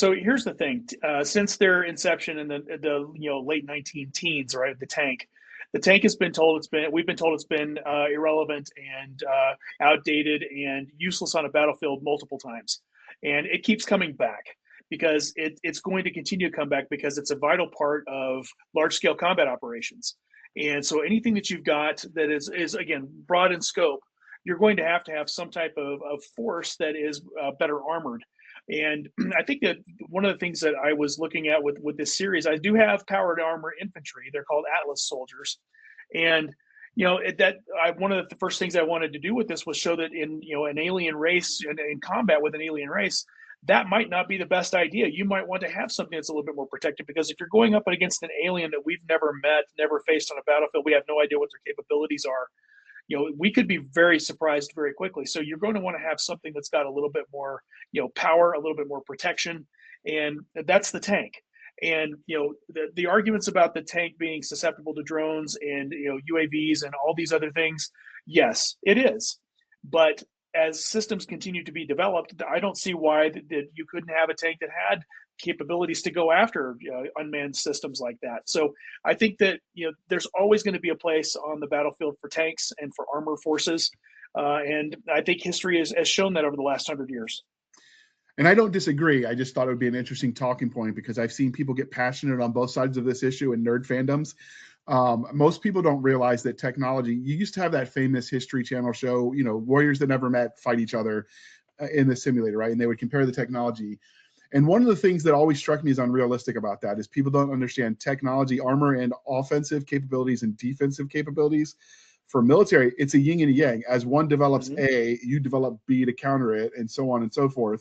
So here's the thing: since their inception in the late 19 teens, right, the tank has been told we've been told it's been irrelevant and outdated and useless on a battlefield multiple times, and it keeps coming back because it's going to continue to come back because it's a vital part of large scale combat operations. And so anything that you've got that is again broad in scope, you're going to have some type of force that is better armored. And I think that one of the things that I was looking at with this series, I do have powered armor infantry. They're called Atlas soldiers, and one of the first things I wanted to do with this was show that in an alien race in combat with an alien race, that might not be the best idea. You might want to have something that's a little bit more protected, because if you're going up against an alien that we've never met, never faced on a battlefield, we have no idea what their capabilities are. We could be very surprised very quickly. So you're going to want to have something that's got a little bit more, power, a little bit more protection, and that's the tank. And the arguments about the tank being susceptible to drones and UAVs and all these other things, yes, it is. But as systems continue to be developed, I don't see why that you couldn't have a tank that had capabilities to go after unmanned systems like that. So I think that there's always going to be a place on the battlefield for tanks and for armor forces, and I think history has shown that over the last 100 years. And I don't disagree. I just thought it would be an interesting talking point because I've seen people get passionate on both sides of this issue in nerd fandoms. Most people don't realize that technology, you used to have that famous History Channel show, warriors that never met fight each other in the simulator, right? And they would compare the technology. And one of the things that always struck me as unrealistic about that is people don't understand technology, armor, and offensive capabilities and defensive capabilities. For military, it's a yin and a yang. As one develops A, you develop B to counter it, and so on and so forth.